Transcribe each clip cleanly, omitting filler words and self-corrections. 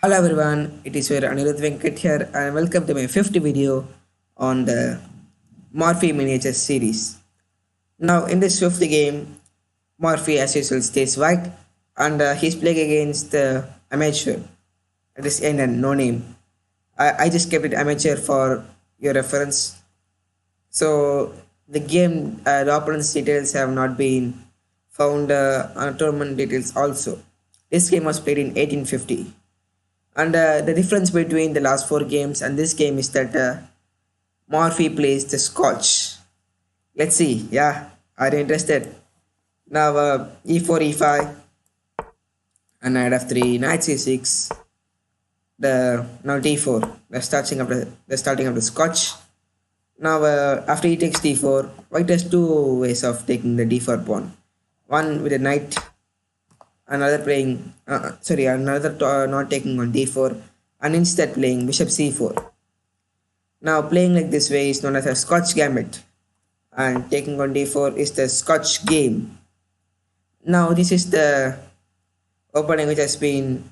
Hello everyone, it is your Anirudh Venkat here and welcome to my fifth video on the Morphy miniatures series. Now in this fifth game, Morphy as usual stays white and he's playing against the amateur. It is in no name. I just kept it amateur for your reference. So the game, the opponent's details have not been found on tournament details also. This game was played in 1850. And the difference between the last four games and this game is that Morphy plays the Scotch. Let's see. Yeah, are you interested? Now e4, e5, and knight f3, knight c6. The now d4. The starting of the Scotch. Now after he takes d4, white has two ways of taking the d4 pawn. One with a knight, another playing not taking on d4, and instead playing bishop c4. Now playing like this way is known as a Scotch gambit, and taking on d4 is the Scotch game. Now this is the opening which has been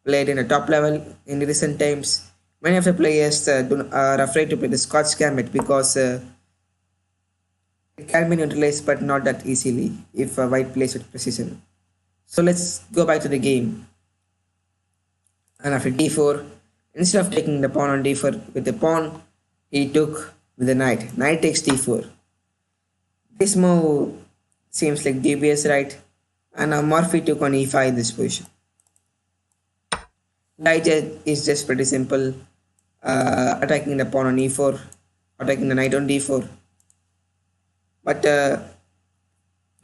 played in the top level in recent times. Many of the players are afraid to play the Scotch gambit because it can be neutralized but not that easily if white plays with precision. So let's go back to the game. And after d4, instead of taking the pawn on d4 with the pawn, he took with the knight. Knight takes d4. This move seems like dubious, right? And now Morphy took on e5 in this position. The idea is just pretty simple. Attacking the pawn on e4, attacking the knight on d4. But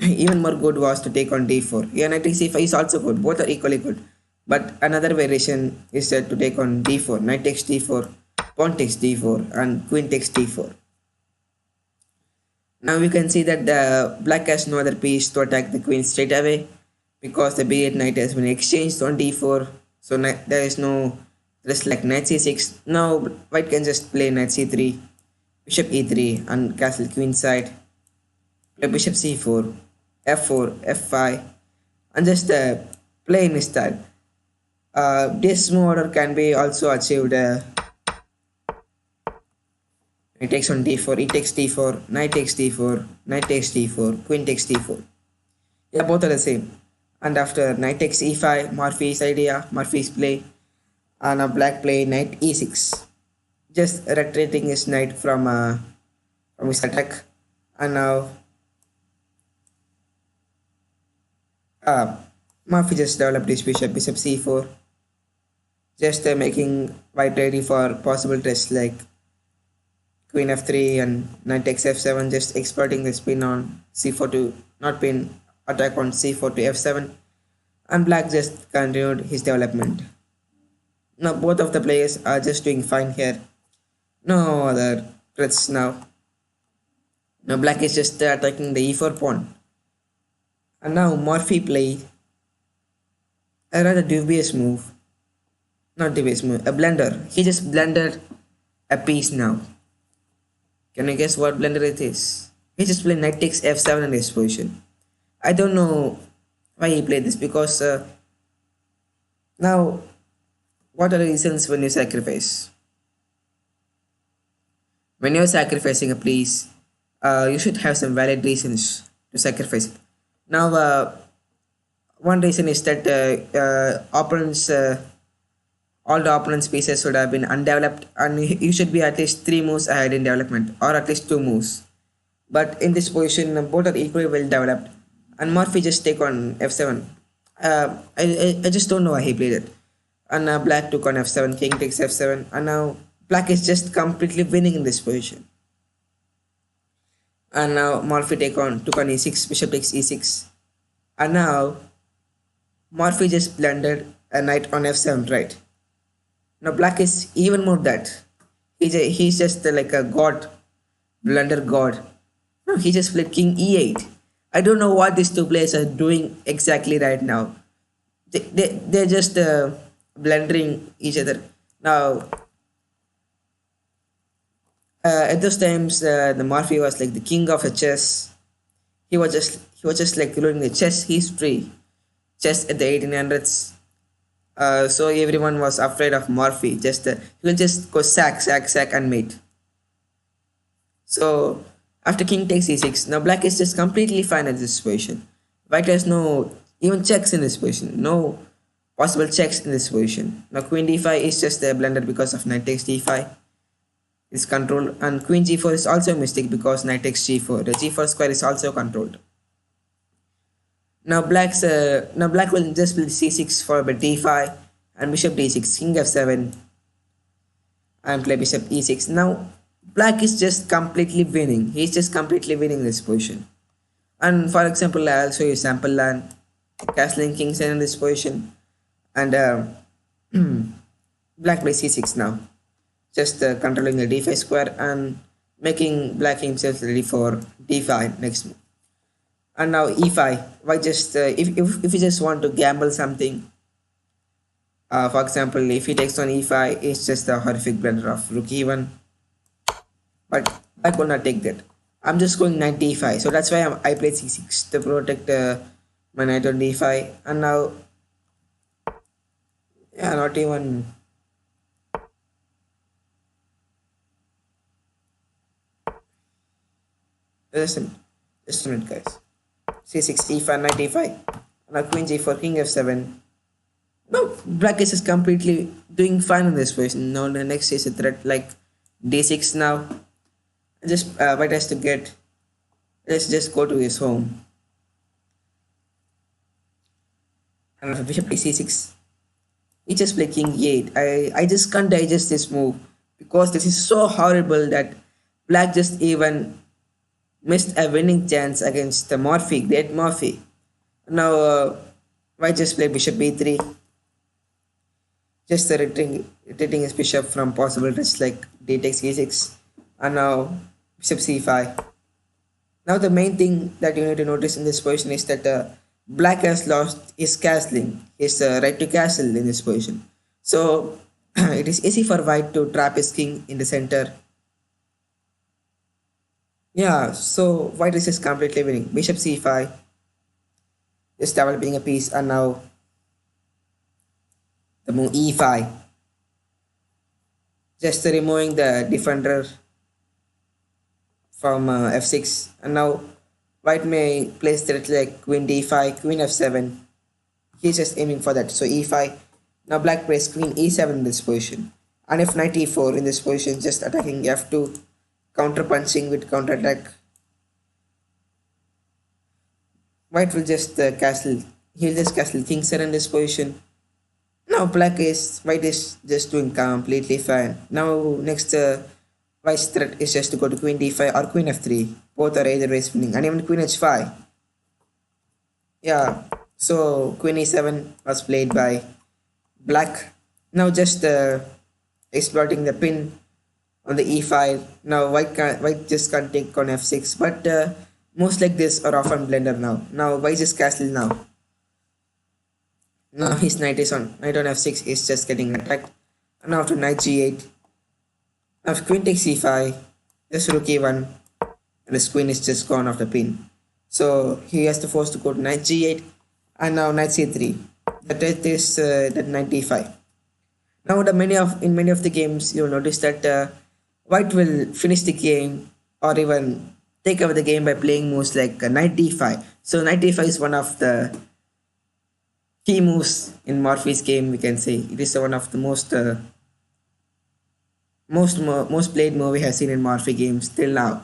even more good was to take on d4. Yeah, knight takes e5 is also good. Both are equally good. But another variation is to take on d4. Knight takes d4, pawn takes d4, and queen takes d4. Now we can see that the black has no other piece to attack the queen straight away because the b8 knight has been exchanged on d4. So there is no just like knight c6. Now white can just play knight c3, bishop e3, and castle queen side. Play bishop c4, f4, f5, and just play in style. This move order can be also achieved. He takes on d4, he takes d4, knight takes d4, knight takes d4, queen takes d4. Yeah, both are the same. And after knight takes e5, Morphy's idea, Morphy's play, and a black play knight e6, just retreating his knight from his attack. And now Morphy just developed his bishop c4, just making white ready for possible tests like queen f3 and knight takes f7, just exploiting the spin on c4 to not pin attack on c4 to f7, and black just continued his development. Now both of the players are just doing fine here. No other threats now. Now black is just attacking the e4 pawn. And now Morphy played a rather dubious move. Not dubious move, a blunder. He just blundered a piece now. Can you guess what blunder it is? He just played knight takes f7 in this position. I don't know why he played this because now what are the reasons when you sacrifice? When you're sacrificing a piece, you should have some valid reasons to sacrifice it. Now, one reason is that all the opponent's pieces should have been undeveloped, and you should be at least 3 moves ahead in development, or at least 2 moves. But in this position, both are equally well developed, and Morphy just take on f7. I just don't know why he played it. And black took on f7, king takes f7, and now black is just completely winning in this position. And now Morphy took on e6, bishop takes e6, and now Morphy just blundered a knight on f7, right? Now black is even more that he's just like a god, blunder god. No, he just played king e8. I don't know what these two players are doing exactly right now. They're just blundering each other. Now at those times, the Morphy was like the king of the chess. He was just like ruling the chess history, chess at the 1800s. So everyone was afraid of Morphy. Just he will just go sack, sack, sack, and mate. So after king takes e6, now black is just completely fine at this position. White has no even checks in this position, no possible checks in this position. Now queen d5 is just a blunder because of knight takes d5 is controlled, and queen g4 is also a mistake because knight takes g4. The g4 square is also controlled. Now black will just play c6 for d5 and bishop d6, king f7, and play bishop e6. Now black is just completely winning. He's just completely winning this position. And for example, I'll show you sample land, castling king 7 in this position, and black plays c6 now, just controlling the d5 square and making black himself ready for d5 next move. And now e5. Why just if you just want to gamble something, for example, if he takes on e5, it's just a horrific blunder of rook e1. But I could not take that. I'm just going knight d5, so that's why I played c6 to protect my knight on d5. And now, yeah, not even. Just a minute, guys. c6, e5, knight e5. Now queen g4, king f7. No, black is just completely doing fine in this position. Now the next is a threat like d6 now. Just white has to get. Let's just go to his home. And if bishop takes c6, he just play king e8. I just can't digest this move because this is so horrible that black just even missed a winning chance against the Morphy, great Morphy. Now white just play bishop b3. Just retreating his bishop from possible threats like d takes e6, and now bishop c5. Now the main thing that you need to notice in this position is that black has lost his castling, his right to castle in this position. So it is easy for white to trap his king in the center. Yeah, so white is just completely winning. Bishop c5, just developing a piece, and now the move e5, just removing the defender from f6. And now white may place threat like queen d5, queen f7. He's just aiming for that, so e5. Now black plays queen e7 in this position, and if knight e4 in this position, just attacking f2, counter punching with counter attack. White will just castle, he'll just castle king 7 in this position. Now white is just doing completely fine. Now next white's threat is just to go to queen d5 or queen f3. Both are either ways winning, and even queen h5. Yeah, so queen e7 was played by black. Now just exploiting the pin on the e5. Now white just can't take on f6, but moves like this are often blunder now. Now white just castle now. Now his knight on f6 is just getting attacked. And now to knight g8. Now if queen takes e5, just rook e1, and his queen is just gone off the pin. So he has to force to go to knight g8, and now knight c3. That is that knight d5. Now in many of the games you'll notice that white will finish the game or even take over the game by playing moves like knight d5. So knight d5 is one of the key moves in Morphy's game, we can say. It is one of the most played move we have seen in Morphy games till now.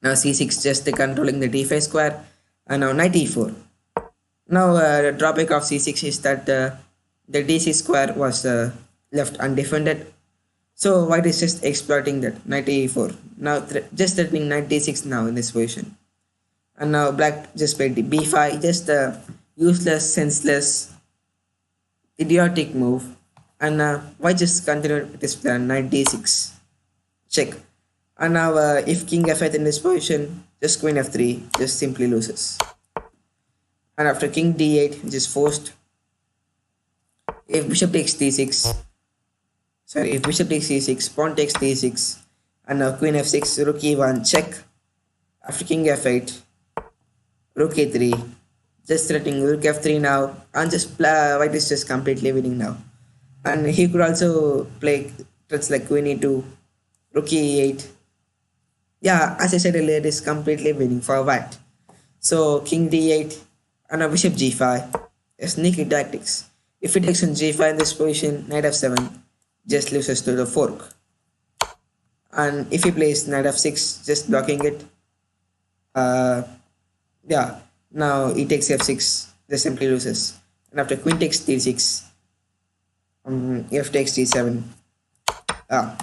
Now c6 just controlling the d5 square, and now knight e4. Now the drawback of c6 is that the d6 square was left undefended. So white is just exploiting that, knight e4. Now just threatening knight d6 now in this position. And now black just played b5, just useless, senseless, idiotic move. And white just continued with this plan, knight d6, check. And now if king f8 in this position, just queen f3, just simply loses. And after king d8, which is forced, if bishop takes d6, if bishop takes e6, pawn takes d6, and now queen f6, rook e1, check. After king f8, rook e3, just threatening rook f3 now, and just white is just completely winning now. And he could also play threats like queen e2, rook e8. Yeah, as I said earlier, it is completely winning for white. So king d8 and a bishop g5. A sneaky tactics. If he takes on g5 in this position, knight f7 just loses to the fork. And if he plays knight f6, just blocking it. Uh, yeah, now he takes f6, just simply loses. And after queen takes d6, f takes d7. Ah,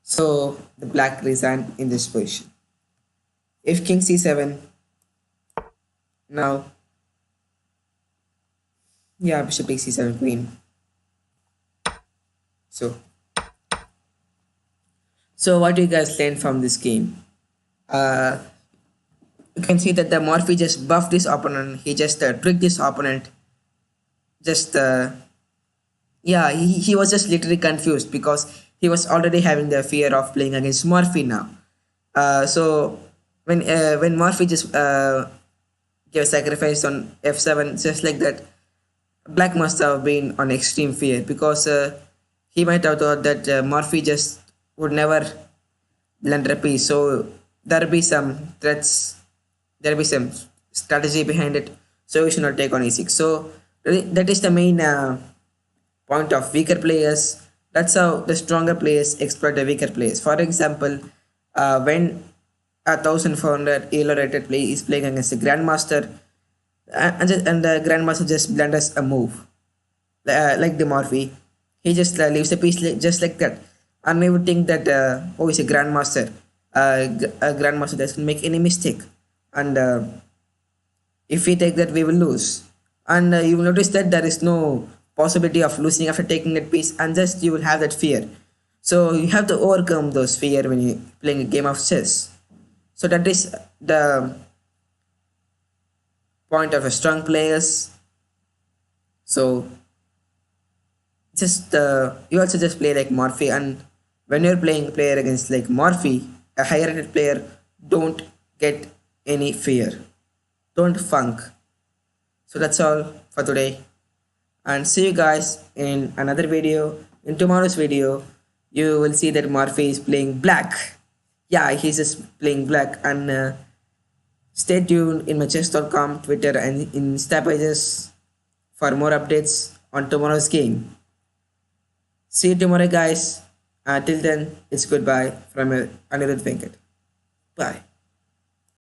so the black resigned in this position. If king c7, now, yeah, bishop takes c7, queen. So, what do you guys learn from this game? Uh, you can see that the Morphy just buffed this opponent. He just tricked this opponent. Just yeah, he was just literally confused because he was already having the fear of playing against Morphy now. So when Morphy just gave sacrifice on f7, just like that, Black must have been on extreme fear because he might have thought that Morphy just would never blunder a piece. So there'll be some threats, there'll be some strategy behind it. So we should not take on e6. So really, that is the main point of weaker players. That's how the stronger players exploit the weaker players. For example, when a 1400 elo rated player is playing against a grandmaster, and the grandmaster just blunders a move, like the Morphy, he just leaves a piece just like that, and we would think that oh, he's a grandmaster. A grandmaster doesn't make any mistake, and if we take that, we will lose. And you will notice that there is no possibility of losing after taking that piece, and just you will have that fear. So you have to overcome those fear when you playing a game of chess. So that is the point of a strong players. So just you also just play like Morphy, and when you're playing player against like Morphy, a higher rated player, don't get any fear, don't funk. So that's all for today, and see you guys in another video. In tomorrow's video, you will see that Morphy is playing black. Yeah, he's just playing black, and stay tuned in my chess.com, Twitter, and Insta pages for more updates on tomorrow's game. See you tomorrow, guys. Till then, it's goodbye from Anirudh Venkat. Bye.